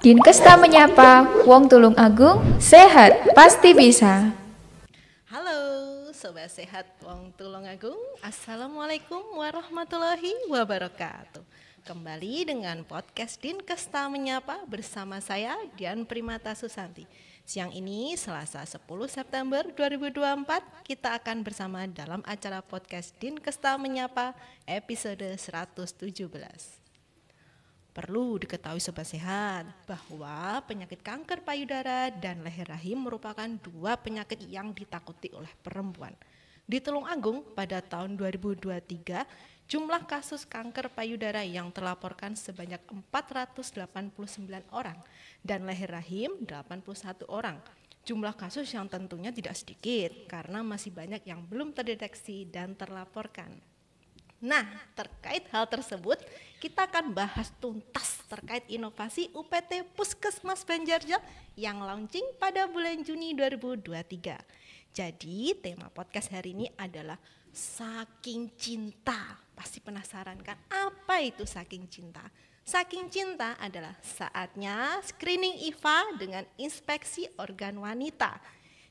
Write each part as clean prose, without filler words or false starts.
Dinkesta menyapa, Wong Tulung Agung, sehat pasti bisa. Halo Sobat Sehat Wong Tulungagung, Assalamualaikum warahmatullahi wabarakatuh. Kembali dengan podcast Dinkesta Menyapa bersama saya Dian Primata Susanti. Siang ini Selasa 10 September 2024 kita akan bersama dalam acara podcast Dinkesta Menyapa episode 117. Perlu diketahui Sobat Sehat bahwa penyakit kanker payudara dan leher rahim merupakan dua penyakit yang ditakuti oleh perempuan. Di Tulungagung pada tahun 2023, jumlah kasus kanker payudara yang terlaporkan sebanyak 489 orang dan leher rahim 81 orang. Jumlah kasus yang tentunya tidak sedikit karena masih banyak yang belum terdeteksi dan terlaporkan. Nah, terkait hal tersebut, kita akan bahas tuntas terkait inovasi UPT Puskesmas Banjarjo yang launching pada bulan Juni 2023. Jadi, tema podcast hari ini adalah Saking Cinta. Pasti penasaran kan, apa itu saking cinta? Saking cinta adalah saatnya screening IVA dengan inspeksi organ wanita.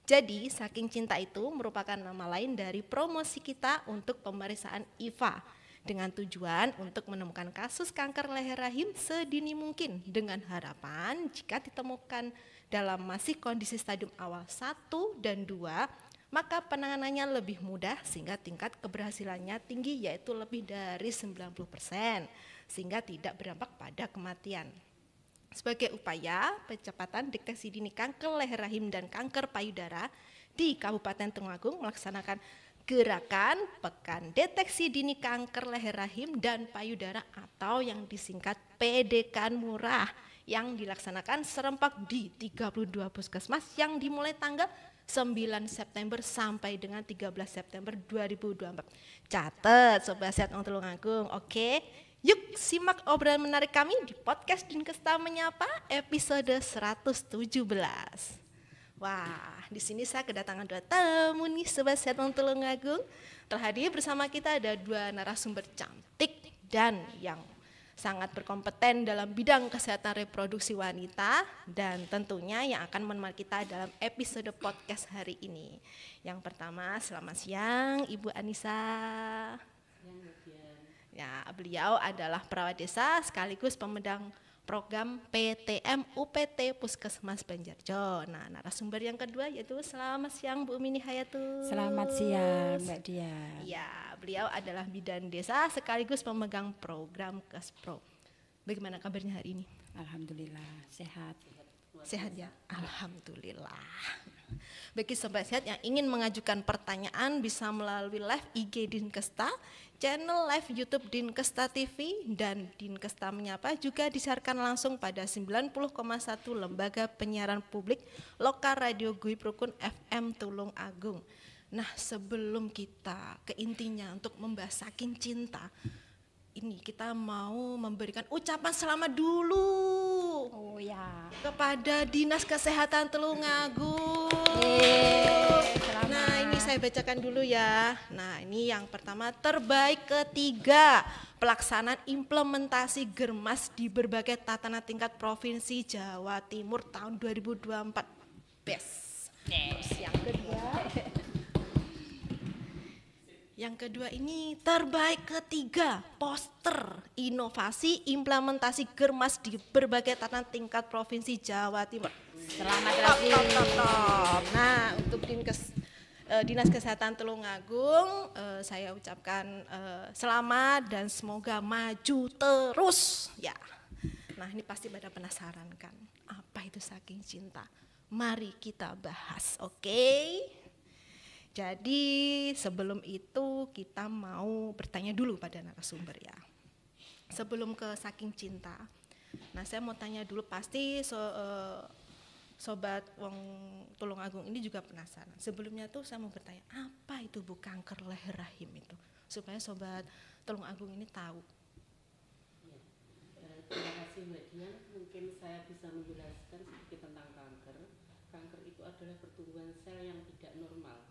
Jadi, saking cinta itu merupakan nama lain dari promosi kita untuk pemeriksaan IVA dengan tujuan untuk menemukan kasus kanker leher rahim sedini mungkin dengan harapan jika ditemukan dalam masih kondisi stadium awal 1 dan 2, maka penanganannya lebih mudah sehingga tingkat keberhasilannya tinggi yaitu lebih dari 90% sehingga tidak berdampak pada kematian. Sebagai upaya percepatan deteksi dini kanker leher rahim dan kanker payudara di Kabupaten Tulungagung melaksanakan gerakan Pekan Deteksi Dini Kanker Leher Rahim dan Payudara atau yang disingkat PDKan Murah yang dilaksanakan serempak di 32 puskesmas yang dimulai tanggal 9 September sampai dengan 13 September 2024. Catat Sobat Sehat Wong Tulungagung, oke? Yuk simak obrolan menarik kami di podcast Dinkesta Menyapa episode 117. Wah, di sini saya kedatangan dua tamu nih Sobat Sehat Wong Tulungagung. Terhadir bersama kita ada dua narasumber cantik dan yang sangat berkompeten dalam bidang kesehatan reproduksi wanita dan tentunya yang akan menemani kita dalam episode podcast hari ini. Yang pertama, selamat siang Ibu Anissa. Ya, beliau adalah perawat desa sekaligus pemedang program PTM UPT Puskesmas Banjarjo. Nah, narasumber yang kedua yaitu selamat siang Bu Mini Hayatus. Selamat siang Mbak Dian. Ya, beliau adalah bidan desa sekaligus pemegang program Kespro. Bagaimana kabarnya hari ini? Alhamdulillah sehat. Sehat ya? Alhamdulillah. Bagi Sobat Sehat yang ingin mengajukan pertanyaan bisa melalui live IG Dinkesta, channel live YouTube Dinkesta TV, dan Dinkesta Menyapa juga disiarkan langsung pada 90,1 lembaga penyiaran publik lokal Radio Guib Rukun FM Tulungagung. Nah, sebelum kita ke intinya untuk membahas saking cinta, ini kita mau memberikan ucapan selamat dulu. Oh ya. Kepada Dinas Kesehatan Tulungagung. Nah, ini saya bacakan dulu ya. Nah, ini yang pertama, terbaik ketiga pelaksanaan implementasi Germas di berbagai tatanan tingkat Provinsi Jawa Timur tahun 2024. Best. Terus yang kedua ini terbaik ketiga poster inovasi implementasi Germas di berbagai tatanan tingkat Provinsi Jawa Timur. Selamat lagi. Nah, untuk Dinas Kesehatan Tulungagung saya ucapkan selamat dan semoga maju terus ya. Nah, ini pasti pada penasaran kan apa itu saking cinta. Mari kita bahas, oke? Jadi sebelum itu kita mau bertanya dulu pada narasumber ya. Sebelum ke saking cinta. Nah, saya mau tanya dulu pasti Sobat Wong Tulungagung ini juga penasaran. Sebelumnya tuh saya mau bertanya, apa itu Bu kanker leher rahim itu? Supaya Sobat Tulungagung ini tahu. Ya, terima kasih Mbak Dian. Mungkin saya bisa menjelaskan sedikit tentang kanker. Kanker itu adalah pertumbuhan sel yang tidak normal,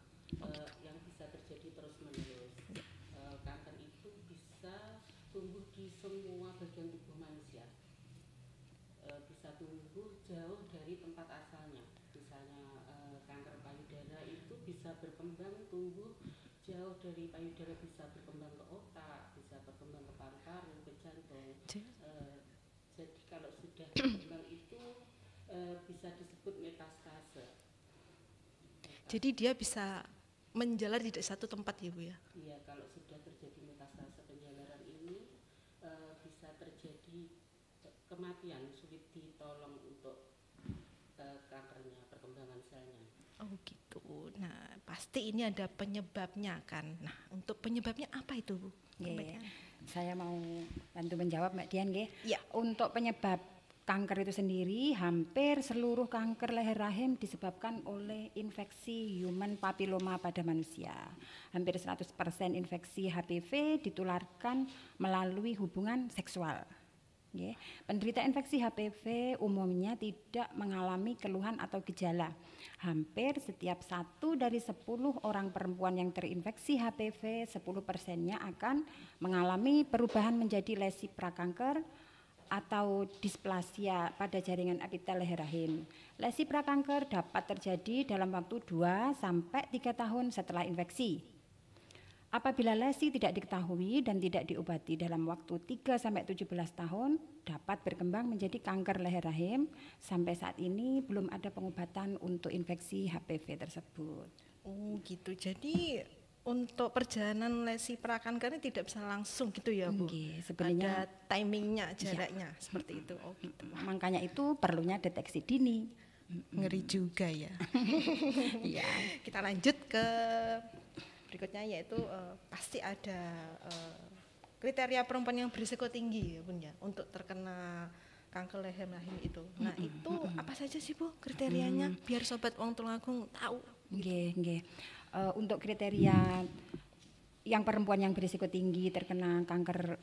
yang bisa terjadi terus-menerus. Kanker itu bisa tumbuh di semua bagian tubuh manusia. bisa tumbuh jauh dari tempat asalnya. Misalnya kanker payudara itu bisa berkembang tumbuh jauh dari payudara, bisa berkembang ke otak, bisa berkembang ke paru-paru, ke jantung. Jadi kalau sudah berkembang itu bisa disebut metastase. Jadi dia bisa menjalar di satu tempat ya Bu ya? Iya, kalau sudah terjadi metastase penjalaran ini bisa terjadi kematian, sulit ditolong untuk kankernya, perkembangan selnya. Oh gitu. Nah pasti ini ada penyebabnya kan. Nah untuk penyebabnya apa itu Bu? Nggih. Saya mau bantu menjawab Mbak Dian nggih. Ya. Untuk penyebab kanker itu sendiri, hampir seluruh kanker leher rahim disebabkan oleh infeksi human papilloma pada manusia. Hampir 100% infeksi HPV ditularkan melalui hubungan seksual. Nggih. Penderita infeksi HPV umumnya tidak mengalami keluhan atau gejala. Hampir setiap 1 dari 10 orang perempuan yang terinfeksi HPV, 10%-nya akan mengalami perubahan menjadi lesi prakanker atau displasia pada jaringan epitel leher rahim. Lesi prakanker dapat terjadi dalam waktu 2 sampai 3 tahun setelah infeksi. Apabila lesi tidak diketahui dan tidak diobati dalam waktu 3 sampai 17 tahun, dapat berkembang menjadi kanker leher rahim. Sampai saat ini belum ada pengobatan untuk infeksi HPV tersebut. Oh gitu. Jadi untuk perjalanan lesi prakanker ini tidak bisa langsung gitu ya Bu? Nggih, sebenarnya ada timingnya, jaraknya seperti itu. Oh gitu. Makanya itu perlunya deteksi dini. Ngeri juga ya. Iya. Kita lanjut ke berikutnya yaitu pasti ada kriteria perempuan yang berisiko tinggi ya Bun ya untuk terkena kanker leher rahim itu. Nah itu apa saja sih Bu kriterianya biar sobat Wong Tulungagung tahu? Nggih. Untuk kriteria yang perempuan yang berisiko tinggi terkena kanker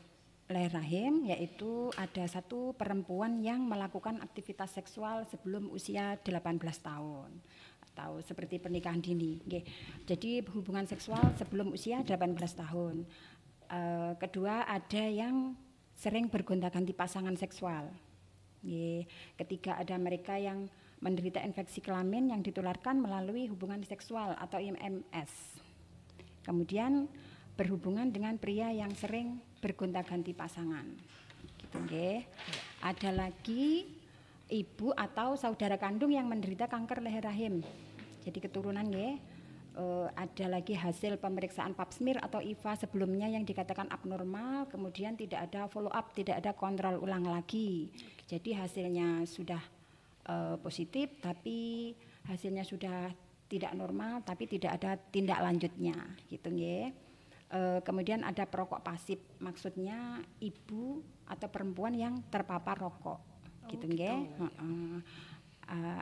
leher rahim, yaitu ada 1 perempuan yang melakukan aktivitas seksual sebelum usia 18 tahun atau seperti pernikahan dini. Nggih. Jadi hubungan seksual sebelum usia 18 tahun. Kedua, ada yang sering bergonta-ganti pasangan seksual. Nggih. Ketiga, ada mereka yang menderita infeksi kelamin yang ditularkan melalui hubungan seksual atau IMS. Kemudian berhubungan dengan pria yang sering bergonta-ganti pasangan. Gitu nggih. Ada lagi ibu atau saudara kandung yang menderita kanker leher rahim. Jadi keturunan nggih. Ada lagi hasil pemeriksaan pap smear atau IVA sebelumnya yang dikatakan abnormal, kemudian tidak ada follow up, tidak ada kontrol ulang lagi. Jadi hasilnya sudah positif tapi hasilnya sudah tidak normal tapi tidak ada tindak lanjutnya gitu nggih. Kemudian ada perokok pasif, maksudnya ibu atau perempuan yang terpapar rokok gitu nggih.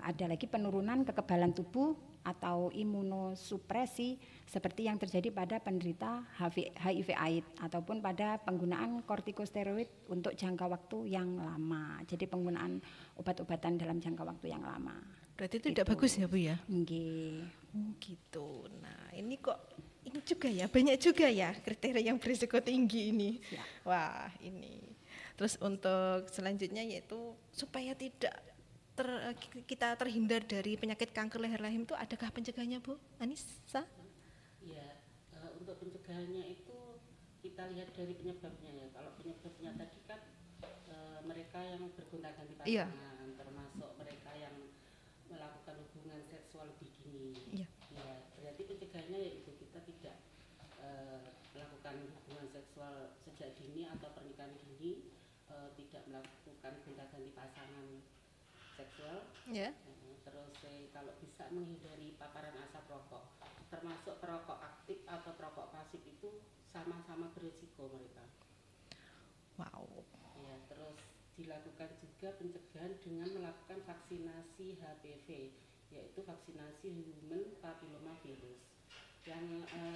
Ada lagi penurunan kekebalan tubuh atau imunosupresi seperti yang terjadi pada penderita HIV AIDS ataupun pada penggunaan kortikosteroid untuk jangka waktu yang lama. Jadi penggunaan obat-obatan dalam jangka waktu yang lama. Berarti itu tidak bagus ya Bu ya? Nggih. Oh gitu. Nah ini kok ini juga ya, banyak juga ya kriteria yang berisiko tinggi ini. Ya. Wah ini. Terus untuk selanjutnya yaitu supaya tidak kita terhindar dari penyakit kanker leher rahim itu adakah pencegahannya Bu Anissa? Ya, untuk pencegahannya itu kita lihat dari penyebabnya ya. Kalau penyebabnya tadi kan mereka yang bergonta-ganti pasangan, termasuk mereka yang melakukan hubungan seksual lebih dini. Iya. Ya, berarti pencegahannya yaitu kita tidak melakukan hubungan seksual sejak dini atau pernikahan dini, tidak melakukan gonta-ganti pasangan seksual. Ya. Terus kalau bisa menghindari paparan asap rokok, termasuk perokok aktif atau perokok pasif itu sama-sama berisiko mereka. Wow. Ya, terus dilakukan juga pencegahan dengan melakukan vaksinasi HPV, yaitu vaksinasi human papilloma virus yang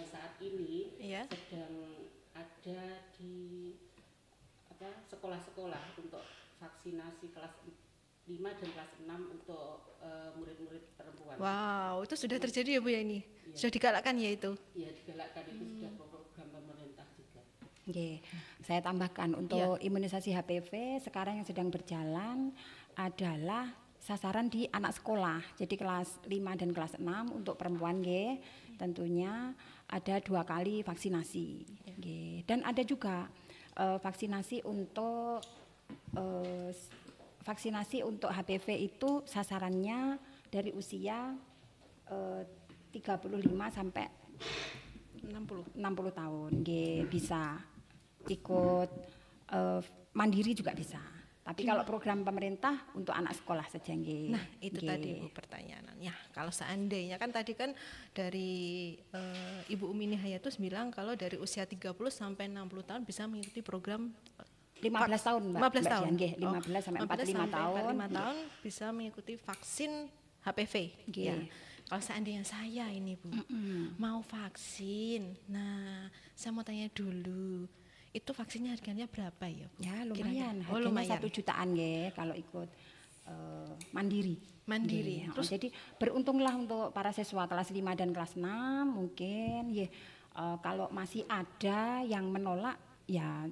saat ini sedang ada di sekolah-sekolah untuk vaksinasi kelas 5 dan kelas 6 untuk murid-murid perempuan. Wow, itu sudah terjadi ya Bu ya ini? Ya. Sudah digalakkan ya itu? Iya, digalakkan itu sudah program pemerintah juga. Oke, saya tambahkan untuk imunisasi HPV sekarang yang sedang berjalan adalah sasaran di anak sekolah. Jadi kelas 5 dan kelas 6 untuk perempuan nggih. Tentunya ada 2 kali vaksinasi. Nggih. Dan ada juga vaksinasi untuk HPV itu sasarannya dari usia 35 sampai 60 tahun. Nggih, bisa ikut mandiri juga bisa. Tapi kalau program pemerintah untuk anak sekolah saja nggih. Nah, itu tadi Bu pertanyaannya. Kalau seandainya kan tadi kan dari Ibu Umi Nihayatus bilang kalau dari usia 30 sampai 60 tahun bisa mengikuti program 15 tahun, Mbak. 15 tahun. Nggih, 15 sampai 45 tahun. 45 tahun bisa mengikuti vaksin HPV. Ya. Kalau seandainya saya ini Bu mau vaksin. Nah, saya mau tanya dulu. Itu vaksinnya harganya berapa ya Bu? Ya lumayan, Kira-kira? harganya 1 jutaan nggih kalau ikut mandiri. Mandiri. Terus jadi beruntunglah untuk para siswa kelas 5 dan kelas 6 mungkin kalau masih ada yang menolak ya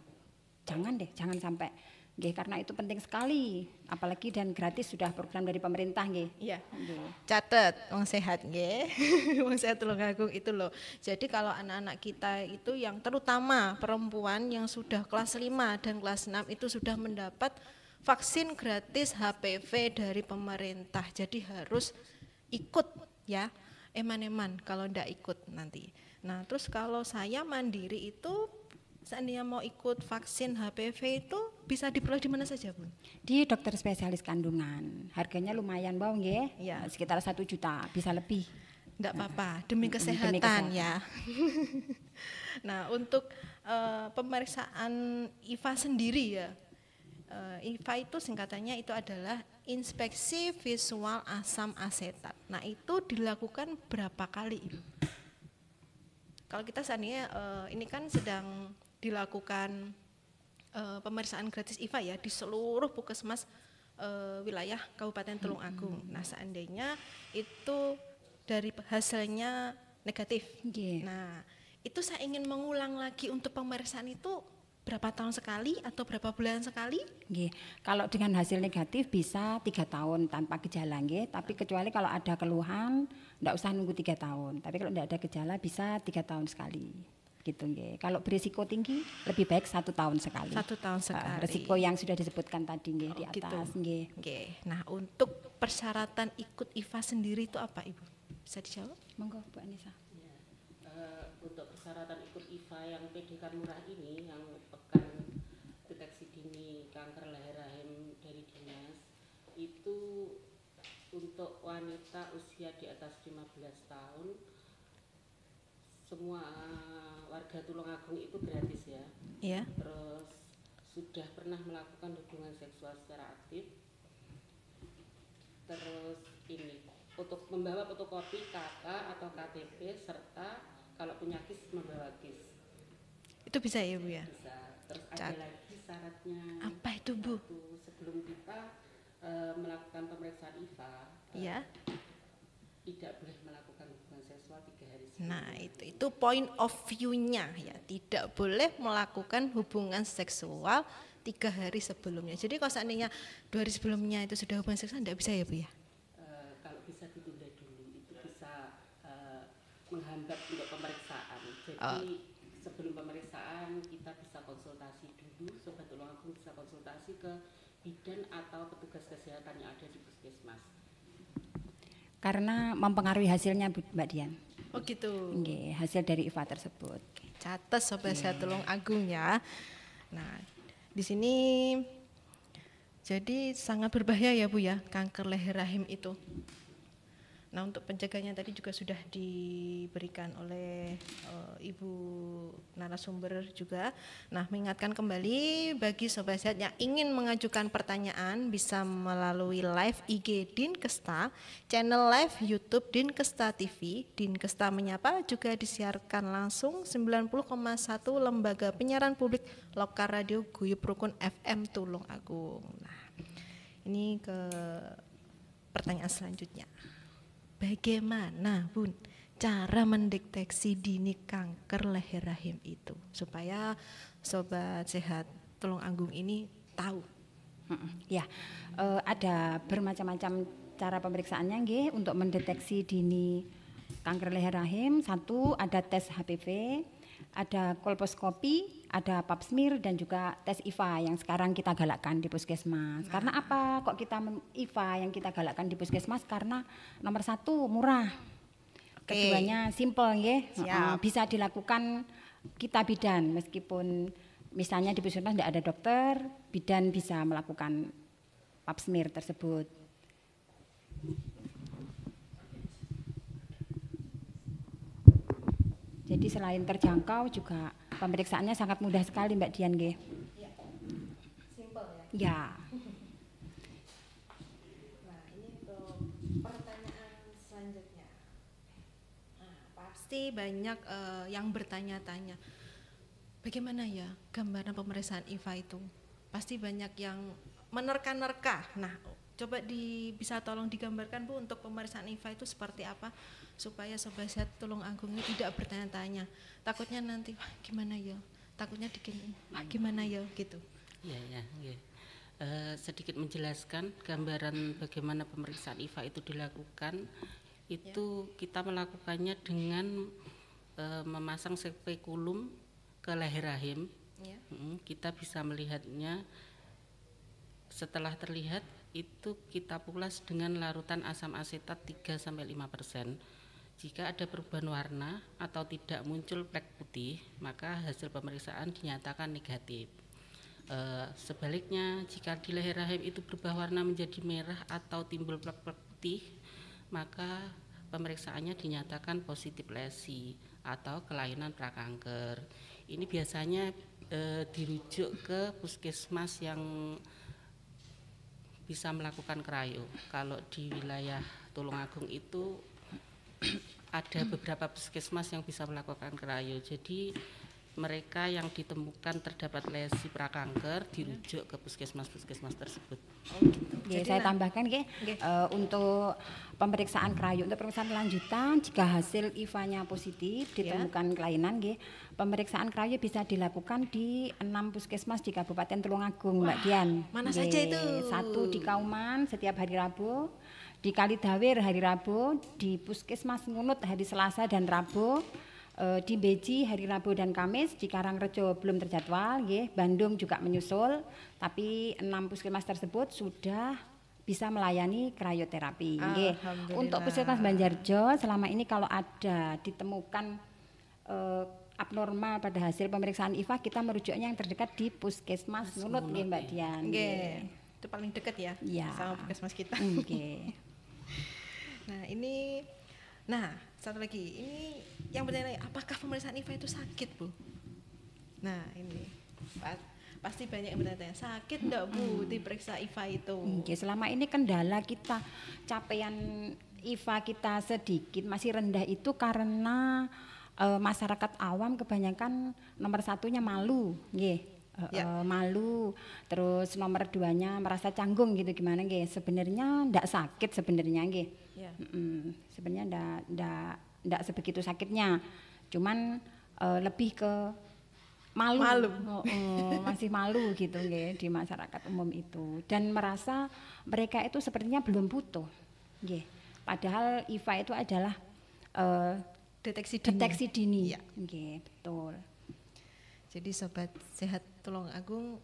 jangan sampai nggih, karena itu penting sekali, apalagi dan gratis sudah program dari pemerintah nggih. Iya. Catet, wong sehat nggih. Wong sehat Tulungagung itu loh. Jadi kalau anak-anak kita itu yang terutama perempuan yang sudah kelas 5 dan kelas 6 itu sudah mendapat vaksin gratis HPV dari pemerintah. Jadi harus ikut ya. Eman-eman kalau ndak ikut nanti. Nah, terus kalau saya mandiri itu seandainya mau ikut vaksin HPV itu bisa diperoleh di mana saja, Bu? Di dokter spesialis kandungan. Harganya lumayan, Bang, nggih. Ya. Sekitar 1 juta, bisa lebih. Enggak apa-apa, demi kesehatan ya. Nah, untuk pemeriksaan IVA sendiri ya. IVA itu singkatannya itu adalah inspeksi visual asam asetat. Nah, itu dilakukan berapa kali, Ibu? Kalau kita seandainya ini kan sedang dilakukan pemeriksaan gratis IVA ya di seluruh puskesmas wilayah Kabupaten Tulungagung. Nah, seandainya itu dari hasilnya negatif. Nah, itu saya ingin mengulang lagi untuk pemeriksaan itu berapa tahun sekali atau berapa bulan sekali? Nggih. Kalau dengan hasil negatif bisa 3 tahun tanpa gejala nggih, tapi kecuali kalau ada keluhan enggak usah nunggu 3 tahun. Tapi kalau enggak ada gejala bisa 3 tahun sekali. Gitu nggih. Kalau berisiko tinggi lebih baik 1 tahun sekali. 1 tahun sekali. Risiko yang sudah disebutkan tadi nggih di atas nggih. Nggih. Nah, untuk persyaratan ikut IVA sendiri itu apa, Ibu? Bisa dijawab? Monggo Bu Anissa. Ya, untuk persyaratan ikut IVA yang PDK murah ini yang pekan deteksi dini kanker leher rahim dari dinas itu untuk wanita usia di atas 15 tahun semua warga Tulungagung itu gratis ya. Iya. Terus sudah pernah melakukan hubungan seksual secara aktif. Terus ini untuk membawa fotokopi KK atau KTP serta kalau punya KIS membawa KIS. Itu bisa ya, Bu ya? Bisa. Terus ada lagi syaratnya. Apa itu, Bu? Sebelum kita melakukan pemeriksaan IVA. Iya. Tidak boleh melakukan hubungan seksual 3 hari sebelumnya. Nah, itu point of view-nya ya, tidak boleh melakukan hubungan seksual 3 hari sebelumnya. Jadi kalau seandainya 2 hari sebelumnya itu sudah hubungan seksual, tidak bisa ya, Bu ya? Kalau bisa ditunda dulu, itu bisa menghambat untuk pemeriksaan. Jadi sebelum pemeriksaan kita bisa konsultasi dulu, Sobat Tulungagung bisa konsultasi ke bidan atau petugas kesehatan yang ada di puskesmas. Karena mempengaruhi hasilnya Mbak Dian. Oh gitu. Nggih, hasil dari IVA tersebut. Catat Sobat Sehat Tulungagung ya. Nah, di sini jadi sangat berbahaya ya Bu ya, kanker leher rahim itu. Nah, untuk penjaganya tadi juga sudah diberikan oleh Ibu narasumber juga. Nah, mengingatkan kembali bagi Sobat Sehat yang ingin mengajukan pertanyaan bisa melalui live IG Dinkesta, channel live YouTube Dinkesta TV. Dinkesta Menyapa juga disiarkan langsung 90,1 Lembaga Penyiaran Publik Lokal Radio Guyub Rukun FM Tulungagung. Nah, ini ke pertanyaan selanjutnya. Bagaimana, Bun, cara mendeteksi dini kanker leher rahim itu supaya Sobat Sehat Tulungagung ini tahu? Ya, ada bermacam-macam cara pemeriksaannya nggih untuk mendeteksi dini kanker leher rahim. Satu, ada tes HPV, ada kolposkopi, ada pap smear, dan juga tes IVA yang sekarang kita galakkan di puskesmas. Karena apa kok kita IVA yang kita galakkan di puskesmas? Karena nomor satu murah, keduanya simple nggih, bisa dilakukan kita bidan meskipun misalnya di puskesmas tidak ada dokter, bidan bisa melakukan pap smear tersebut. Jadi selain terjangkau juga pemeriksaannya sangat mudah sekali Mbak Dian nggih. Ya, simple ya. Ya. Nah, ini untuk pertanyaan selanjutnya. Nah, pasti banyak yang bertanya-tanya, bagaimana ya gambaran pemeriksaan IVA itu? Pasti banyak yang menerka-nerka. Nah, coba bisa tolong digambarkan Bu untuk pemeriksaan IVA itu seperti apa supaya Sobat Sehat Tulungagung ini tidak bertanya-tanya. Takutnya nanti wah gimana ya? Takutnya gimana ya gitu. Ya. Sedikit menjelaskan gambaran bagaimana pemeriksaan IVA itu dilakukan. Itu kita melakukannya dengan memasang spekulum ke leher rahim. Ya. Kita bisa melihatnya. Setelah terlihat itu kita pulas dengan larutan asam asetat 3-5%. Jika ada perubahan warna atau tidak muncul plek putih, maka hasil pemeriksaan dinyatakan negatif. Sebaliknya, jika di leher rahim itu berubah warna menjadi merah atau timbul plek-plek putih, maka pemeriksaannya dinyatakan positif lesi atau kelainan prakanker. Ini biasanya dirujuk ke puskesmas yang bisa melakukan krayo. Kalau di wilayah Tulungagung itu ada beberapa puskesmas yang bisa melakukan krayo. Jadi mereka yang ditemukan terdapat lesi prakanker dirujuk ke puskesmas-puskesmas tersebut. Jadi saya tambahkan untuk pemeriksaan krayo, untuk pemeriksaan lanjutan jika hasil IVA-nya positif ditemukan kelainan, pemeriksaan krayo bisa dilakukan di 6 puskesmas di Kabupaten Tulungagung, Mbak Dian. Mana saja itu? 1 di Kauman setiap hari Rabu, di Kalidawir hari Rabu, di Puskesmas Ngunut hari Selasa dan Rabu, di Beji hari Rabu dan Kamis, di Karangrejo belum terjadwal, Bandung juga menyusul, tapi 6 puskesmas tersebut sudah bisa melayani krioterapi. Untuk puskesmas Banjarjo selama ini kalau ada ditemukan abnormal pada hasil pemeriksaan IVA, kita merujuknya yang terdekat di Puskesmas Ngunut, Mbak Dian. Itu paling dekat ya, sama puskesmas kita. Nah, satu lagi, ini yang bertanya, apakah pemeriksaan IVA itu sakit, Bu? Nah, ini pasti banyak yang bertanya, sakit enggak Bu diperiksa IVA itu? Selama ini kendala kita, capaian IVA kita sedikit, masih rendah itu karena masyarakat awam kebanyakan nomor satunya malu, malu, terus nomor 2-nya merasa canggung gitu gimana, sebenarnya enggak sakit sebenarnya, sebenarnya enggak sebegitu sakitnya, cuman lebih ke malu. Masih malu gitu di masyarakat umum itu, dan merasa mereka itu sepertinya belum butuh, padahal IVA itu adalah deteksi dini. Ya. Betul. Jadi Sobat Sehat Tulungagung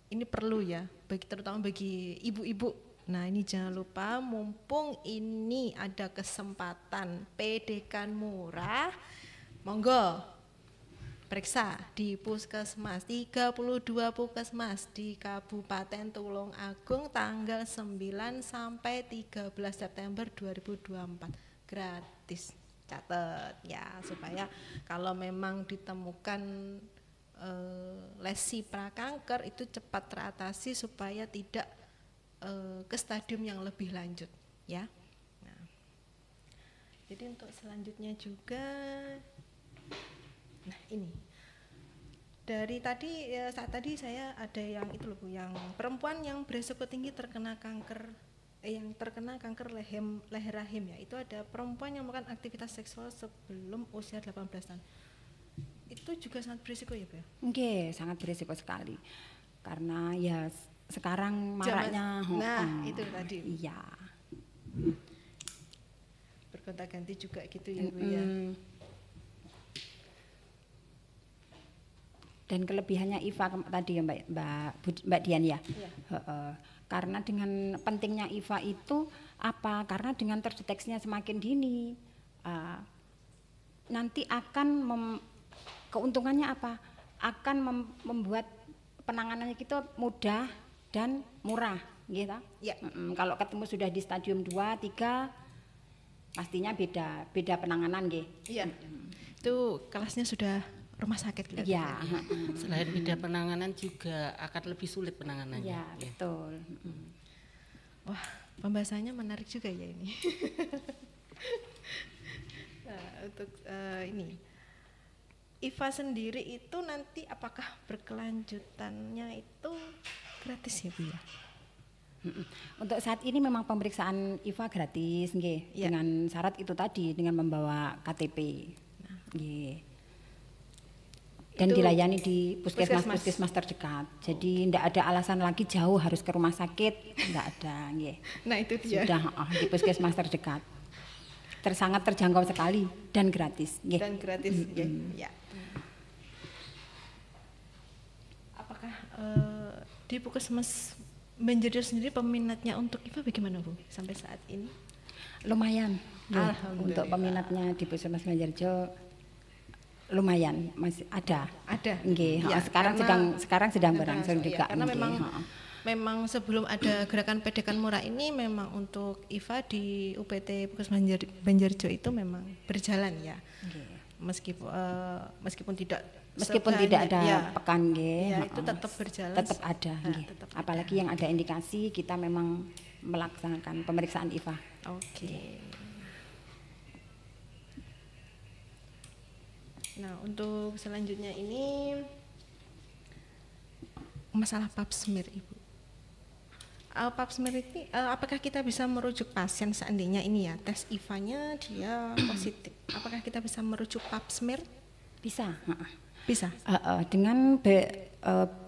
ini perlu ya, terutama bagi ibu-ibu. Nah, ini jangan lupa, mumpung ini ada kesempatan PDK murah, monggo periksa di puskesmas, 32 puskesmas di Kabupaten Tulungagung tanggal 9 sampai 13 September 2024. Gratis. Catat ya, supaya kalau memang ditemukan lesi prakanker itu cepat teratasi supaya tidak ke stadium yang lebih lanjut ya. Nah, jadi untuk selanjutnya juga, nah ini dari tadi saat tadi saya ada yang itu loh Bu, yang perempuan yang beresiko tinggi terkena kanker yang terkena kanker leher rahim ya, itu ada perempuan yang melakukan aktivitas seksual sebelum usia 18 tahun. itu juga sangat berisiko ya, Bu? Nggih, sangat berisiko sekali. Karena ya sekarang maraknya itu tadi. Iya. Bergonta-ganti juga gitu ya, Bu ya. Dan kelebihannya IFA tadi ya Mbak Dian ya. Iya. Karena dengan pentingnya IFA itu apa? Karena dengan terdeteksinya semakin dini, nanti akan keuntungannya apa? Akan membuat penanganannya kita mudah dan murah, gitu. Ya. Kalau ketemu sudah di stadium 2, 3, pastinya beda penanganan, nggih. Iya. Itu kelasnya sudah rumah sakit. Iya. Selain beda penanganan juga akan lebih sulit penanganannya. Iya, betul. Wah, pembahasannya menarik juga ya ini. Nah, untuk ini IFA sendiri itu nanti apakah berkelanjutannya itu gratis ya, Bu ya? Untuk saat ini memang pemeriksaan IFA gratis, nggih. Ya. Dengan syarat itu tadi, dengan membawa KTP. Nggih. Dan Itu dilayani di puskesmas. puskesmas terdekat. Jadi tidak ada alasan lagi jauh harus ke rumah sakit, tidak ada, nggih. Nah, itu dia. Sudah di puskesmas terdekat. Sangat terjangkau sekali dan gratis, nggih. Dan gratis ya. Apakah di Puskesmas Banjarjo sendiri peminatnya untuk IFA bagaimana, Bu, sampai saat ini? Lumayan, nggih. Alhamdulillah. Untuk peminatnya di Puskesmas Banjarjo lumayan, masih ada. Ada. Nggih, Ya, sekarang sedang berangsur juga. Karena nggih, memang sebelum ada gerakan pedekan murah ini memang untuk IFA di UPT Puskesmas Banjarjo itu memang berjalan ya. Meskipun tidak ada pekan nggih. Ya, itu tetap berjalan. Tetap ada nggih. tetap Apalagi yang ada indikasi kita memang melaksanakan pemeriksaan IFA. Oke. Nah, untuk selanjutnya ini masalah pap smear, Ibu. Pap smear ini apakah kita bisa merujuk pasien seandainya ini ya tes IFA-nya dia positif? Apakah kita bisa merujuk pap smear? Bisa. Bisa. Dengan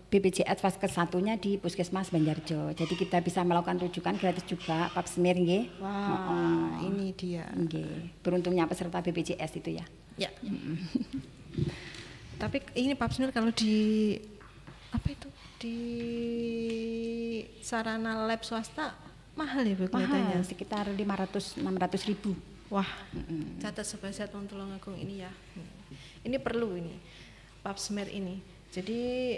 BPJS fase ke-1-nya di Puskesmas Banjarjo. Jadi kita bisa melakukan rujukan gratis juga pap smear nggih. Wah, ini dia. Nggih. Beruntungnya peserta BPJS itu ya. Ya. Tapi ini pap smear kalau di apa itu? Di sarana lab swasta mahal ya, Bu, kelihatannya. Mahal, sekitar 500-600 ribu. Wah, catat Sobat Sehat Wong Tulungagung ini ya. Ini perlu ini pap smear ini. Jadi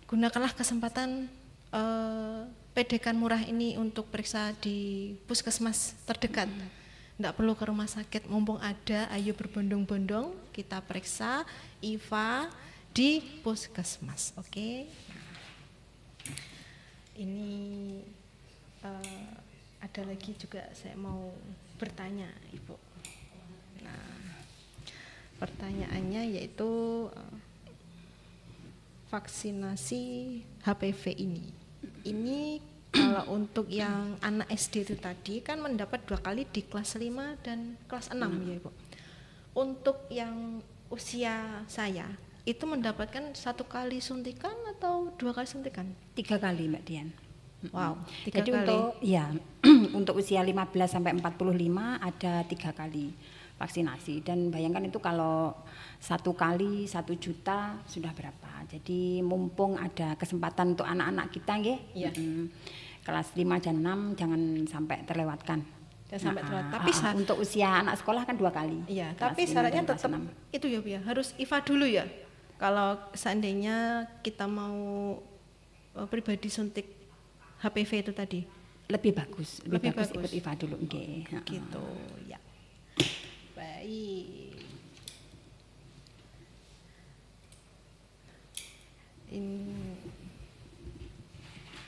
gunakanlah kesempatan pedekan murah ini untuk periksa di puskesmas terdekat. Tidak perlu ke rumah sakit, mumpung ada, ayo berbondong-bondong kita periksa IFA di puskesmas, oke? Ini ada lagi juga saya mau bertanya, Ibu. Nah, pertanyaannya yaitu vaksinasi HPV ini. Ini kalau untuk yang anak SD itu tadi kan mendapat 2 kali di kelas 5 dan kelas 6 ya, Ibu. Untuk yang usia saya itu mendapatkan 1 kali suntikan atau 2 kali suntikan? 3 kali Mbak Dian. Wow, 3 Jadi kali. untuk untuk usia 15 sampai 45 ada 3 kali vaksinasi, dan bayangkan itu kalau 1 kali 1 juta sudah berapa. Jadi mumpung ada kesempatan untuk anak-anak kita nggih. Iya. Kelas 5 dan 6 jangan sampai terlewatkan. Jangan sampai terlewat. Tapi untuk usia anak sekolah kan 2 kali. Iya, Kelas tapi 5 syaratnya dan kelas tetap 6. itu ya, Bu ya. Harus IFA dulu ya. Kalau seandainya kita mau pribadi suntik HPV itu tadi. Lebih bagus Lebih bagus. ikut IFA dulu nggih. Gitu ya. Baik.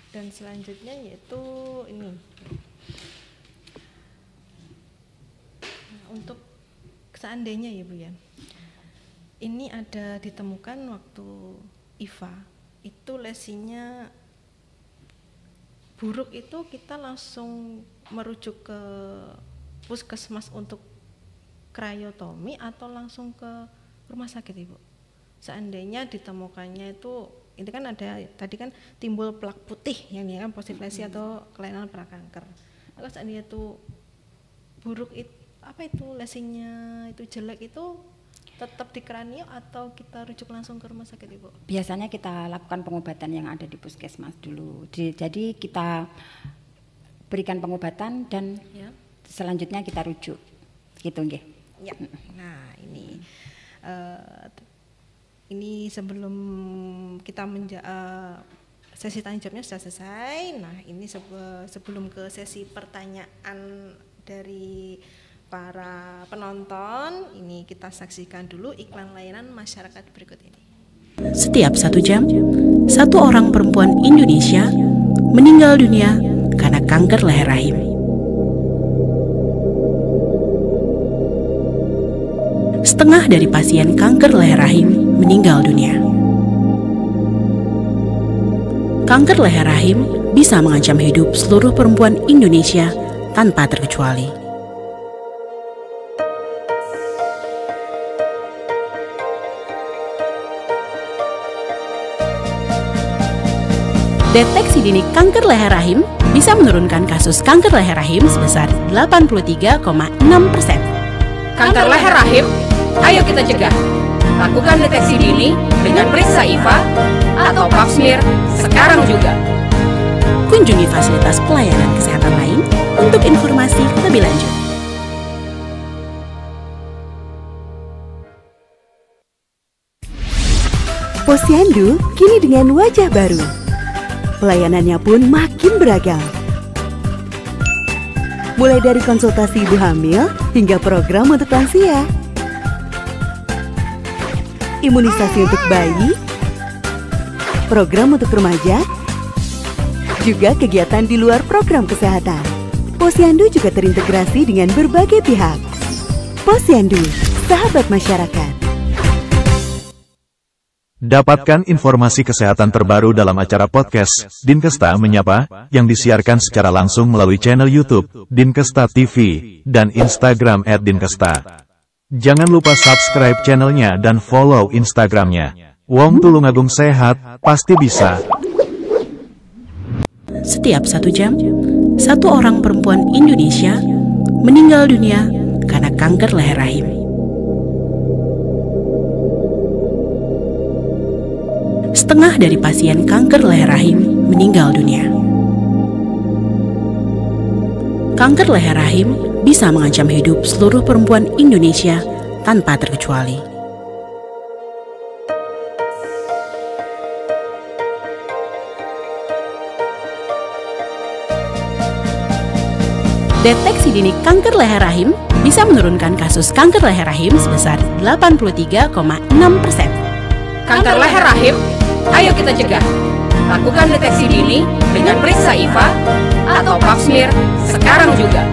Dan selanjutnya yaitu ini. Nah, untuk seandainya ya, Bu ya. Ini ada ditemukan waktu IFA itu lesinya buruk, itu kita langsung merujuk ke puskesmas untuk kriotomi atau langsung ke rumah sakit, Ibu? seandainya ditemukannya itu kan ada tadi kan timbul plak putih yang ini kan positif lesi atau kelainan prakanker. Kalau seandainya itu buruk lesinya itu jelek itu tetap di kranio atau kita rujuk langsung ke rumah sakit Ibu? Biasanya kita lakukan pengobatan yang ada di puskesmas dulu. Jadi kita berikan pengobatan dan selanjutnya kita rujuk. Gitu nggih. Ya. Nah, ini sebelum kita sesi tanya jawabnya sudah selesai. Nah, ini sebelum ke sesi pertanyaan dari para penonton, ini kita saksikan dulu iklan layanan masyarakat berikut ini. Setiap 1 jam, 1 orang perempuan Indonesia meninggal dunia karena kanker leher rahim. Setengah dari pasien kanker leher rahim meninggal dunia. Kanker leher rahim bisa mengancam hidup seluruh perempuan Indonesia tanpa terkecuali. Deteksi dini kanker leher rahim bisa menurunkan kasus kanker leher rahim sebesar 83,6%. Kanker leher rahim, ayo kita cegah. Lakukan deteksi dini dengan periksa IVA atau pap smear sekarang juga. Kunjungi fasilitas pelayanan kesehatan lain untuk informasi lebih lanjut. Posyandu kini dengan wajah baru. Pelayanannya pun makin beragam. Mulai dari konsultasi ibu hamil hingga program untuk lansia. Imunisasi untuk bayi, program untuk remaja, juga kegiatan di luar program kesehatan. Posyandu juga terintegrasi dengan berbagai pihak. Posyandu, sahabat masyarakat. Dapatkan informasi kesehatan terbaru dalam acara podcast Dinkesta Menyapa yang disiarkan secara langsung melalui channel YouTube Dinkesta TV dan Instagram @dinkesta. Jangan lupa subscribe channelnya dan follow Instagramnya. Wong Tulungagung sehat, pasti bisa. Setiap 1 jam, 1 orang perempuan Indonesia meninggal dunia karena kanker leher rahim. Setengah dari pasien kanker leher rahim meninggal dunia. Kanker leher rahim bisa mengancam hidup seluruh perempuan Indonesia tanpa terkecuali. Deteksi dini kanker leher rahim bisa menurunkan kasus kanker leher rahim sebesar 83,6%. Kanker leher rahim, ayo kita cegah. Lakukan deteksi dini dengan periksa IVA atau pap smear sekarang juga.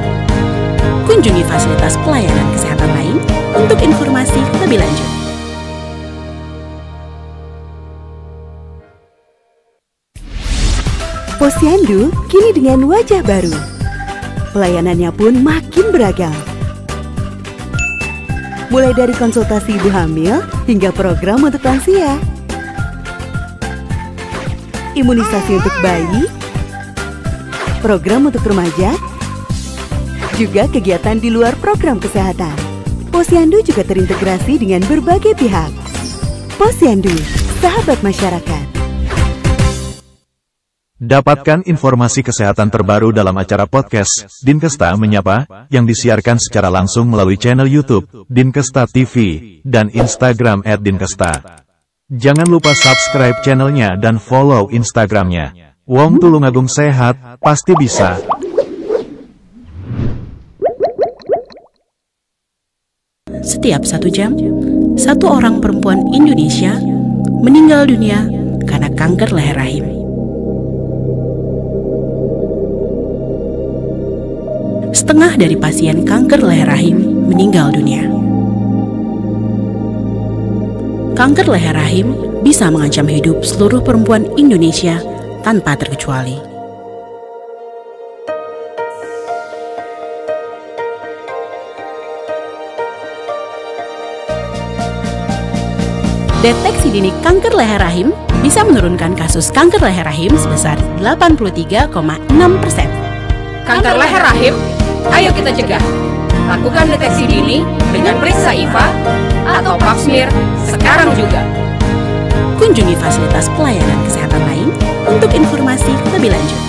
Kunjungi fasilitas pelayanan kesehatan lain untuk informasi lebih lanjut. Posyandu kini dengan wajah baru. Pelayanannya pun makin beragam. Mulai dari konsultasi ibu hamil hingga program untuk lansia. Imunisasi untuk bayi, program untuk remaja, juga kegiatan di luar program kesehatan. Posyandu juga terintegrasi dengan berbagai pihak. Posyandu, sahabat masyarakat. Dapatkan informasi kesehatan terbaru dalam acara podcast Dinkesta Menyapa yang disiarkan secara langsung melalui channel YouTube Dinkesta TV dan Instagram @dinkesta. Jangan lupa subscribe channelnya dan follow Instagramnya. Wong Tulungagung sehat, pasti bisa. Setiap 1 jam, 1 orang perempuan Indonesia meninggal dunia karena kanker leher rahim. Setengah dari pasien kanker leher rahim meninggal dunia. Kanker leher rahim bisa mengancam hidup seluruh perempuan Indonesia tanpa terkecuali. Deteksi dini kanker leher rahim bisa menurunkan kasus kanker leher rahim sebesar 83,6%. Kanker leher rahim, ayo kita cegah. Lakukan deteksi dini dengan periksa IVA atau pap smear sekarang juga. Kunjungi fasilitas pelayanan kesehatan lain untuk informasi lebih lanjut.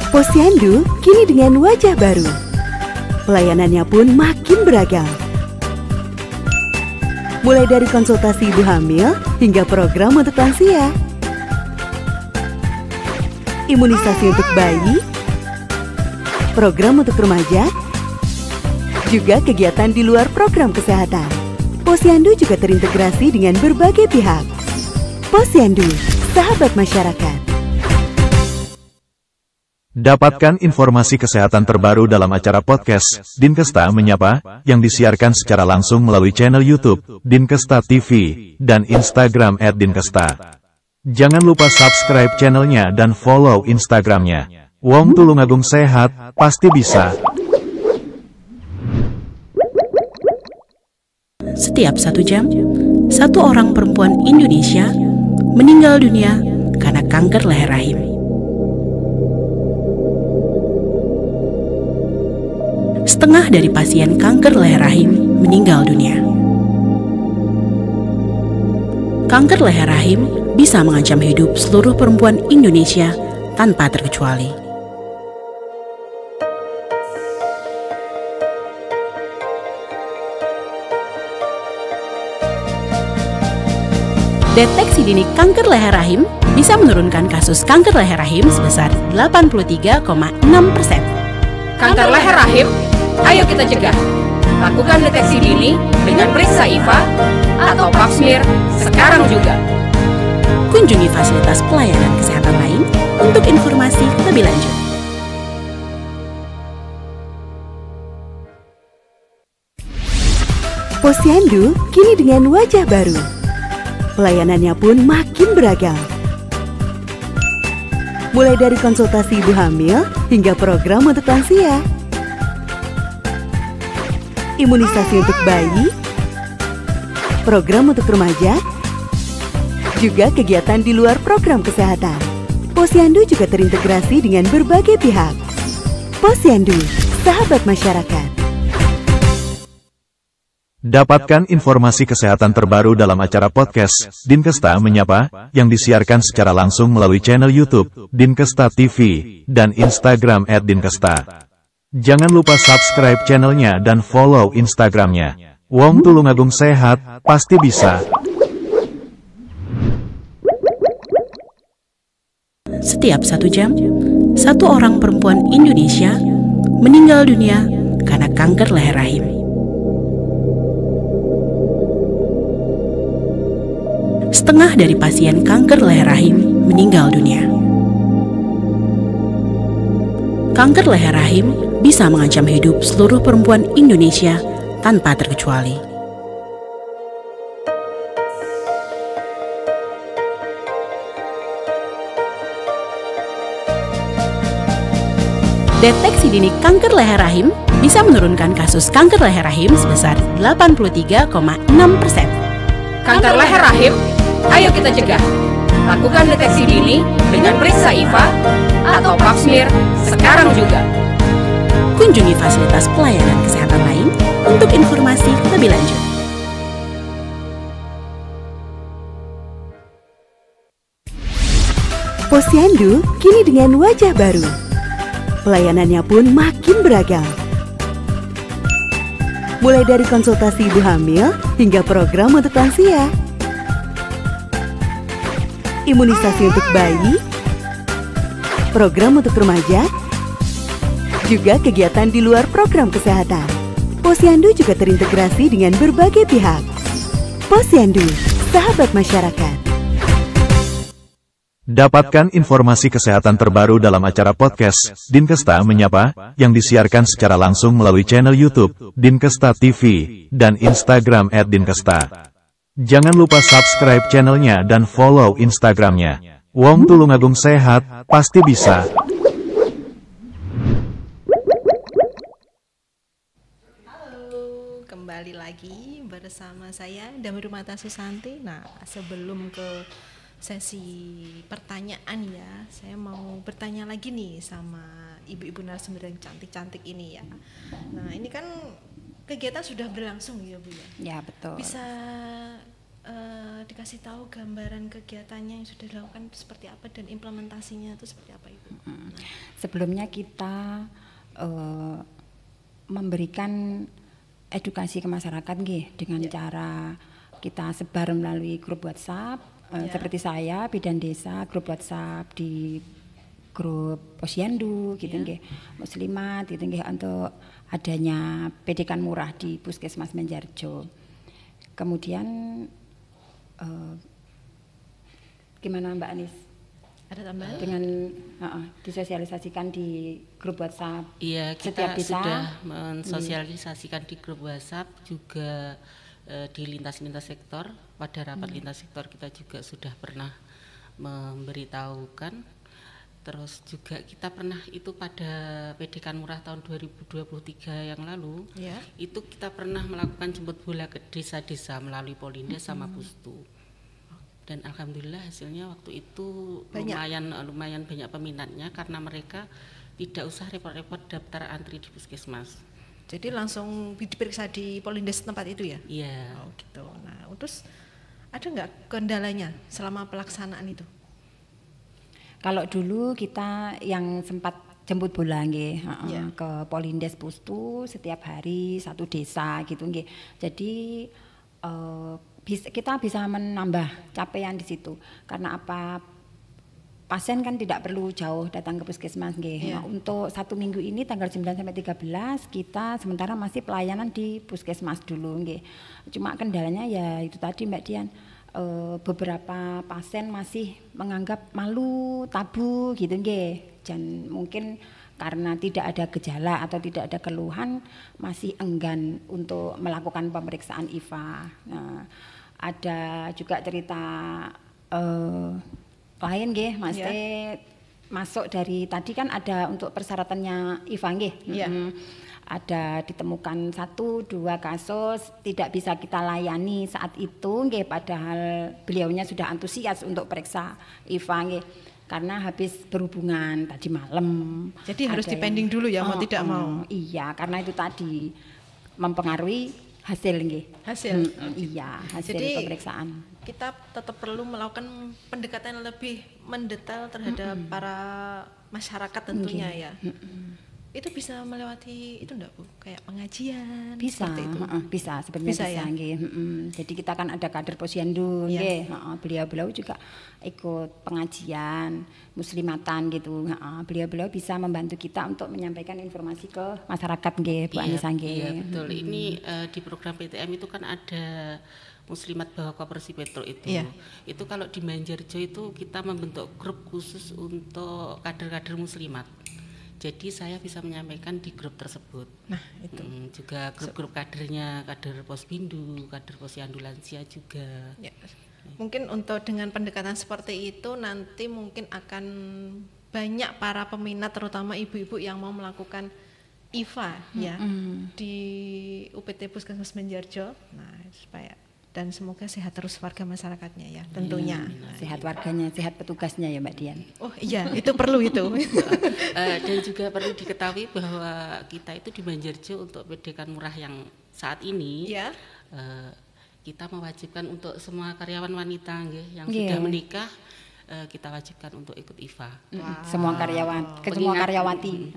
Posyandu kini dengan wajah baru. Pelayanannya pun makin beragam. Mulai dari konsultasi ibu hamil hingga program untuk lansia. Imunisasi untuk bayi, program untuk remaja, juga kegiatan di luar program kesehatan. Posyandu juga terintegrasi dengan berbagai pihak. Posyandu, sahabat masyarakat. Dapatkan informasi kesehatan terbaru dalam acara podcast Dinkesta Menyapa yang disiarkan secara langsung melalui channel YouTube Dinkesta TV dan Instagram @dinkesta. Jangan lupa subscribe channelnya dan follow Instagramnya. Wong Tulungagung sehat, pasti bisa. Setiap 1 jam, 1 orang perempuan Indonesia meninggal dunia karena kanker leher rahim. Setengah dari pasien kanker leher rahim meninggal dunia. Kanker leher rahim bisa mengancam hidup seluruh perempuan Indonesia tanpa terkecuali. Deteksi dini kanker leher rahim bisa menurunkan kasus kanker leher rahim sebesar 83,6%. Kanker leher rahim, ayo kita cegah. Lakukan deteksi dini dengan periksa IVA atau pap smear sekarang juga. Kunjungi fasilitas pelayanan kesehatan lain untuk informasi lebih lanjut. Posyandu kini dengan wajah baru. Pelayanannya pun makin beragam. Mulai dari konsultasi ibu hamil hingga program untuk lansia. Imunisasi untuk bayi, program untuk remaja, juga kegiatan di luar program kesehatan. Posyandu juga terintegrasi dengan berbagai pihak. Posyandu, sahabat masyarakat. Dapatkan informasi kesehatan terbaru dalam acara podcast Dinkesta Menyapa yang disiarkan secara langsung melalui channel YouTube Dinkesta TV dan Instagram @dinkesta. Jangan lupa subscribe channelnya dan follow Instagramnya. Wong Tulungagung sehat, pasti bisa. Setiap 1 jam, 1 orang perempuan Indonesia meninggal dunia karena kanker leher rahim. Setengah dari pasien kanker leher rahim meninggal dunia. Kanker leher rahim bisa mengancam hidup seluruh perempuan Indonesia tanpa terkecuali. Deteksi dini kanker leher rahim bisa menurunkan kasus kanker leher rahim sebesar 83,6%. Kanker leher rahim, ayo kita cegah. Lakukan deteksi dini dengan periksa IVA atau pap smear sekarang juga. Kunjungi fasilitas pelayanan kesehatan lain untuk informasi lebih lanjut. Posyandu kini dengan wajah baru. Pelayanannya pun makin beragam. Mulai dari konsultasi ibu hamil hingga program untuk lansia. Imunisasi untuk bayi, program untuk remaja, juga kegiatan di luar program kesehatan. Posyandu juga terintegrasi dengan berbagai pihak. Posyandu, sahabat masyarakat. Dapatkan informasi kesehatan terbaru dalam acara podcast Dinkesta Menyapa yang disiarkan secara langsung melalui channel YouTube Dinkesta TV dan Instagram @dinkesta. Jangan lupa subscribe channelnya dan follow Instagramnya. Wong Tulungagung sehat, pasti bisa. bersama saya Damirumata Susanti. Nah, sebelum ke sesi pertanyaan ya, saya mau bertanya lagi nih sama ibu-ibu narasumber yang cantik-cantik ini ya. Nah, ini kan kegiatan sudah berlangsung ya Bu ya? Ya, betul. Bisa dikasih tahu gambaran kegiatannya yang sudah dilakukan itu seperti apa dan implementasinya itu seperti apa Ibu? Sebelumnya kita memberikan edukasi ke masyarakat dengan cara kita sebar melalui grup WhatsApp seperti saya bidan desa, grup WhatsApp di grup Posyandu gitu nggih, muslimat gitu nggih, untuk adanya pendidikan murah di Puskesmas Menjarjo. Kemudian gimana Mbak Anis? Ada tambahan? Dengan disosialisasikan di grup WhatsApp. Iya, setiap kita desa sudah mensosialisasikan di grup WhatsApp, juga di lintas-lintas sektor. Pada rapat lintas sektor kita juga sudah pernah memberitahukan. Terus juga kita pernah itu pada pendidikan murah tahun 2023 yang lalu, itu kita pernah melakukan jemput bola ke desa-desa melalui Polindes sama Pustu. Dan alhamdulillah hasilnya waktu itu lumayan banyak peminatnya, karena mereka tidak usah repot-repot daftar antri di puskesmas. Jadi langsung diperiksa di Polindes tempat itu ya? Iya. Oh gitu. Nah, terus ada nggak kendalanya selama pelaksanaan itu? Kalau dulu kita yang sempat jemput bola ke Polindes Pustu setiap hari satu desa gitu nggih. Jadi kita bisa menambah capaian di situ. Karena apa? Pasien kan tidak perlu jauh datang ke puskesmas nggih. Nah, untuk 1 minggu ini tanggal 9 sampai 13 kita sementara masih pelayanan di puskesmas dulu nggih. Cuma kendalanya ya itu tadi Mbak Dian, beberapa pasien masih menganggap malu, tabu gitu nggih. Dan mungkin karena tidak ada gejala atau tidak ada keluhan masih enggan untuk melakukan pemeriksaan IVA. Nah, ada juga cerita lain nggih, Mas masuk dari tadi kan ada untuk persyaratannya IVA nggih. Ada ditemukan 1-2 kasus tidak bisa kita layani saat itu nggih, padahal beliaunya sudah antusias untuk periksa IVA nggih. Karena habis berhubungan tadi malam. Jadi harus dipending dulu ya, mau tidak mau. Iya, karena itu tadi mempengaruhi hasil nggih. Hasil. Iya, hasil jadi, pemeriksaan. Kita tetap perlu melakukan pendekatan lebih mendetail terhadap para masyarakat tentunya ya. Itu bisa melewati itu enggak Bu? Kayak pengajian bisa, seperti itu. Bisa sebenarnya bisa ya? Jadi kita kan ada kader Posyandu nggih. Beliau-beliau juga ikut pengajian muslimatan gitu. Beliau-beliau bisa membantu kita untuk menyampaikan informasi ke masyarakat nggih, Bu Anissa nggih. Iya, betul. Ini di program PTM itu kan ada Muslimat Bawah Koperasi Petro itu. Itu kalau di Banjarjo itu kita membentuk grup khusus untuk kader-kader muslimat. Jadi saya bisa menyampaikan di grup tersebut. Nah, itu. Juga grup-grup kadernya, kader Posbindu, kader Posyandu Lansia juga. Ya. Mungkin untuk dengan pendekatan seperti itu nanti mungkin akan banyak para peminat terutama ibu-ibu yang mau melakukan IVA di UPT Puskesmas Menjarjo. Nah, supaya dan semoga sehat terus warga masyarakatnya ya tentunya. Sehat warganya, sehat petugasnya ya Mbak Dian. Oh iya, itu perlu itu. Dan juga perlu diketahui bahwa kita itu di Banjarjo untuk pendidikan murah yang saat ini kita mewajibkan untuk semua karyawan wanita yang sudah menikah, kita wajibkan untuk ikut IVA. Semua karyawan, semua karyawati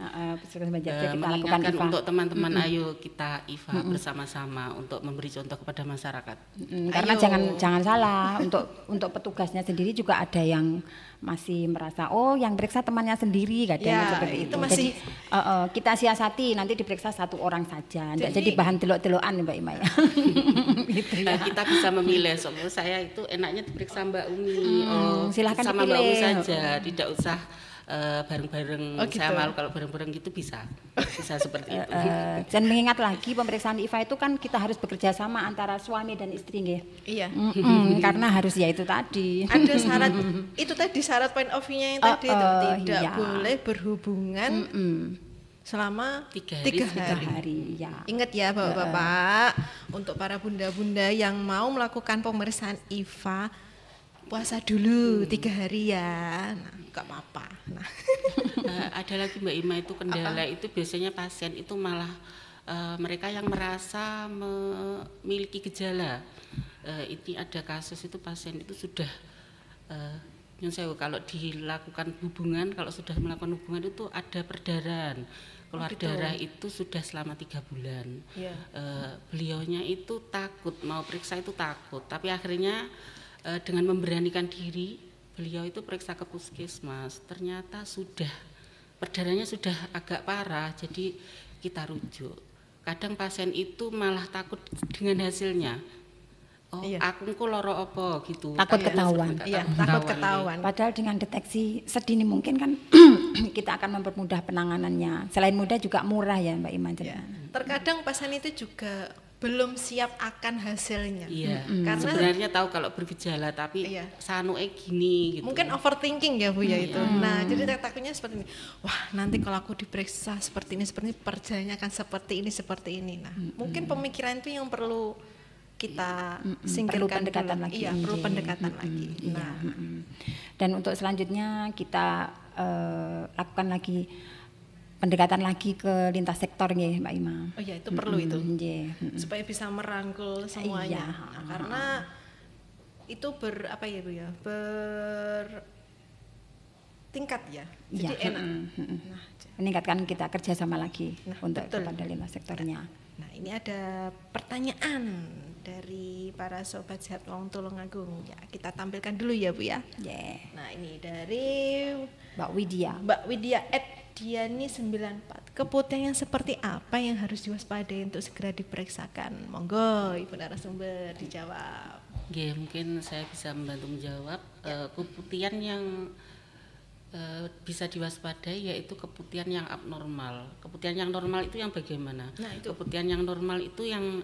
kita lakukan IVA. Untuk teman-teman ayo kita IVA bersama-sama untuk memberi contoh kepada masyarakat. Karena jangan salah, untuk petugasnya sendiri juga ada yang masih merasa yang periksa temannya sendiri kadang seperti itu. Masih jadi, kita siasati nanti diperiksa 1 orang saja, jadi bahan delok-delokan Mbak Ima ya. Gitu ya. Kita bisa memilih, soalnya saya itu enaknya diperiksa Mbak Umi, silahkan sama dipilih. Mbak Umi saja, tidak usah bareng-bareng. Gitu. Saya malu kalau bareng-bareng gitu bisa seperti itu. Dan mengingat lagi pemeriksaan IVA itu kan kita harus bekerja sama antara suami dan istri nggih. Iya. Karena harus ya itu tadi. Ada syarat itu tadi, syarat point of view-nya yang tadi itu tidak boleh berhubungan selama 3 3 hari. hari. ya. Ingat ya Bapak-bapak, untuk para bunda-bunda yang mau melakukan pemeriksaan IVA, puasa dulu 3 hari ya. Nah, enggak apa-apa. Nah. Ada lagi Mbak Ima itu kendala itu biasanya pasien itu malah mereka yang merasa memiliki gejala. Ini ada kasus itu pasien itu sudah kalau dilakukan hubungan, kalau sudah melakukan hubungan itu ada perdarahan, keluar darah itu sudah selama 3 bulan. Beliaunya itu takut, mau periksa itu takut, tapi akhirnya dengan memberanikan diri, beliau itu periksa ke puskesmas, ternyata perdarahannya sudah agak parah, jadi kita rujuk. Kadang pasien itu malah takut dengan hasilnya. Aku kok loro apa gitu. Takut ketahuan. Iya, takut ketahuan. Padahal dengan deteksi sedini mungkin kan kita akan mempermudah penanganannya. Selain mudah juga murah ya Mbak Ima. Ya. Terkadang pasien itu juga belum siap akan hasilnya. Iya. Karena sebenarnya tahu kalau bergejala tapi sanuke gini gitu. Mungkin overthinking ya Bu ya itu. Nah, jadi takutnya seperti ini. Wah, nanti kalau aku diperiksa seperti ini perjalanannya akan seperti ini. Nah, mungkin pemikiran itu yang perlu kita singkirkan, perlu pendekatan dulu. lagi. Iya, perlu pendekatan lagi. Nah, dan untuk selanjutnya kita lakukan lagi pendekatan lagi ke lintas sektor ya Mbak Ima. Oh iya, itu perlu itu. Supaya bisa merangkul semuanya. Nah, karena itu bertingkat ya. Jadi enak. Nah, meningkatkan kita kerjasama lagi untuk kepada lintas sektornya. Nah, ini ada pertanyaan dari para sobat sehat Wong Tulungagung. Ya, kita tampilkan dulu ya Bu ya. Nah, ini dari Mbak Widya. Diani 94. Keputihan yang seperti apa yang harus diwaspadai untuk segera diperiksakan? Monggo Ibu narasumber dijawab. Mungkin saya bisa membantu menjawab. Keputihan yang bisa diwaspadai yaitu keputihan yang abnormal. Keputihan yang normal itu yang bagaimana? Nah, itu. Keputihan yang normal itu yang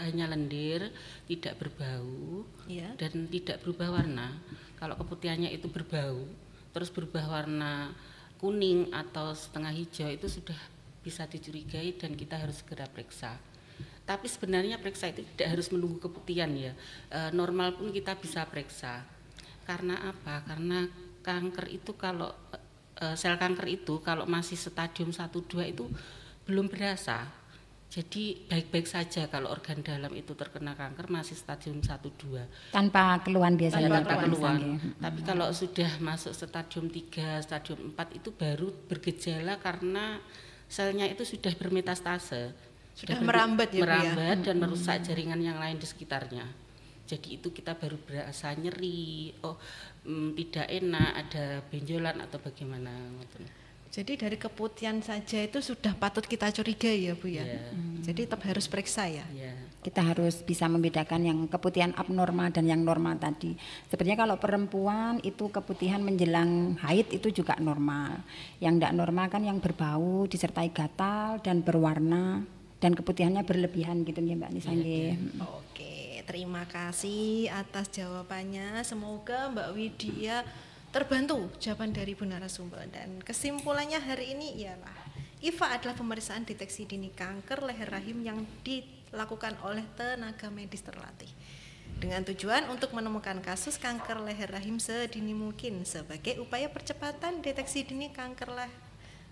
hanya lendir, tidak berbau, dan tidak berubah warna. Kalau keputihannya itu berbau, terus berubah warna kuning atau setengah hijau, itu sudah bisa dicurigai dan kita harus segera periksa. Tapi sebenarnya periksa itu tidak harus menunggu keputihan ya. Normal pun kita bisa periksa. Karena apa? Karena kanker itu kalau sel kanker itu kalau masih stadium 1-2 itu belum berasa. Jadi baik-baik saja kalau organ dalam itu terkena kanker masih stadium 1-2. Tanpa keluhan biasanya. Tanpa keluhan. Tapi kalau sudah masuk stadium 3, stadium 4 itu baru bergejala karena selnya itu sudah bermetastase. Sudah merambat ya, dan merusak jaringan yang lain di sekitarnya. Jadi itu kita baru berasa nyeri, tidak enak, ada benjolan atau bagaimana. Jadi dari keputihan saja itu sudah patut kita curigai ya Bu ya. Jadi tetap harus periksa ya. Kita harus bisa membedakan yang keputihan abnormal dan yang normal tadi. Sebenarnya kalau perempuan itu keputihan menjelang haid itu juga normal. Yang tidak normal kan yang berbau disertai gatal dan berwarna dan keputihannya berlebihan gitu ya Mbak Nisa. Oke, terima kasih atas jawabannya. Semoga Mbak Widya terbantu jawaban dari Bu narasumber, dan kesimpulannya hari ini ialah IVA adalah pemeriksaan deteksi dini kanker leher rahim yang dilakukan oleh tenaga medis terlatih dengan tujuan untuk menemukan kasus kanker leher rahim sedini mungkin sebagai upaya percepatan deteksi dini kanker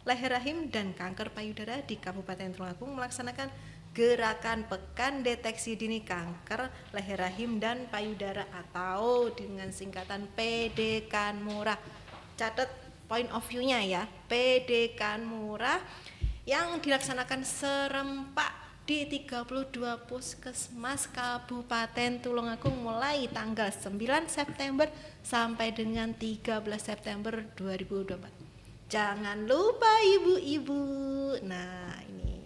leher rahim dan kanker payudara di Kabupaten Tulungagung melaksanakan Gerakan Pekan Deteksi Dini Kanker Leher Rahim dan Payudara atau dengan singkatan PDKan Murah. Catat point of view-nya ya, PDKan Murah yang dilaksanakan serempak di 32 puskesmas Kabupaten Tulungagung mulai tanggal 9 September sampai dengan 13 September 2024. Jangan lupa ibu-ibu. Nah, ini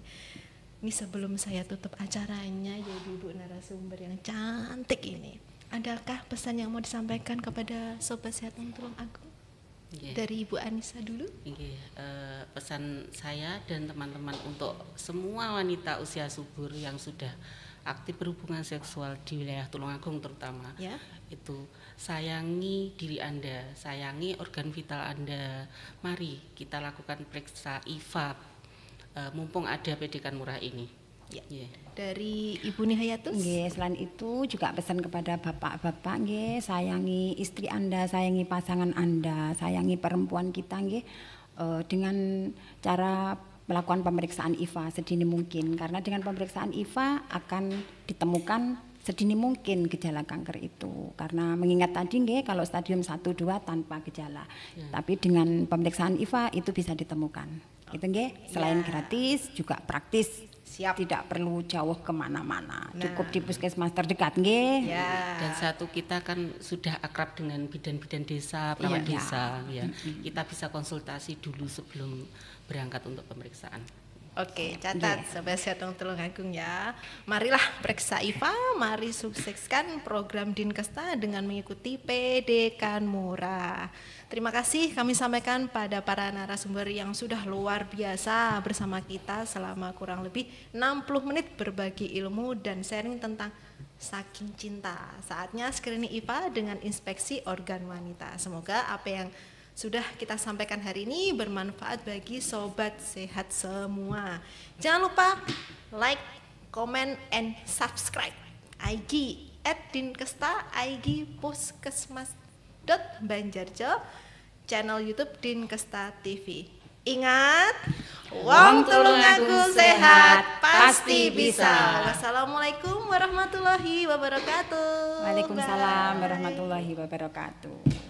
sebelum saya tutup acaranya ya ibu narasumber yang cantik ini, adakah pesan yang mau disampaikan kepada Sobat Sehat Tulungagung? Dari Ibu Anissa dulu. Pesan saya dan teman-teman untuk semua wanita usia subur yang sudah aktif berhubungan seksual di wilayah Tulungagung terutama, itu sayangi diri Anda, sayangi organ vital Anda. Mari kita lakukan periksa IVA mumpung ada pendidikan murah ini. Ya. Yeah. Dari Ibu Nihayatus. Nggih, selain itu juga pesan kepada bapak-bapak nggih, sayangi istri Anda, sayangi pasangan Anda, sayangi perempuan kita nggih, dengan cara melakukan pemeriksaan IVA sedini mungkin, karena dengan pemeriksaan IVA akan ditemukan sedini mungkin gejala kanker itu, karena mengingat tadi nggih kalau stadium 1-2 tanpa gejala, tapi dengan pemeriksaan IVA itu bisa ditemukan. Itu nggih, selain gratis juga praktis. Siap. Tidak perlu jauh kemana-mana, cukup di puskesmas terdekat nggih. Ya. Dan satu kita kan sudah akrab dengan bidan-bidan desa, perawat desa, ya. Kita bisa konsultasi dulu sebelum berangkat untuk pemeriksaan. Oke, catat Sobat Sehat Wong Tulungagung ya. Marilah periksa IVA, mari sukseskan program Dinkesta dengan mengikuti pendidikan murah. Terima kasih kami sampaikan pada para narasumber yang sudah luar biasa bersama kita selama kurang lebih 60 menit berbagi ilmu dan sharing tentang saking cinta. Saatnya screening IVA dengan inspeksi organ wanita. Semoga apa yang sudah kita sampaikan hari ini bermanfaat bagi Sobat Sehat semua. Jangan lupa like, comment, and subscribe IG @dinkesta, IG puskesmas.banjarjo, channel YouTube Dinkesta TV. Ingat, wong Tulungagung sehat pasti bisa. Wassalamualaikum warahmatullahi wabarakatuh. Waalaikumsalam warahmatullahi wabarakatuh.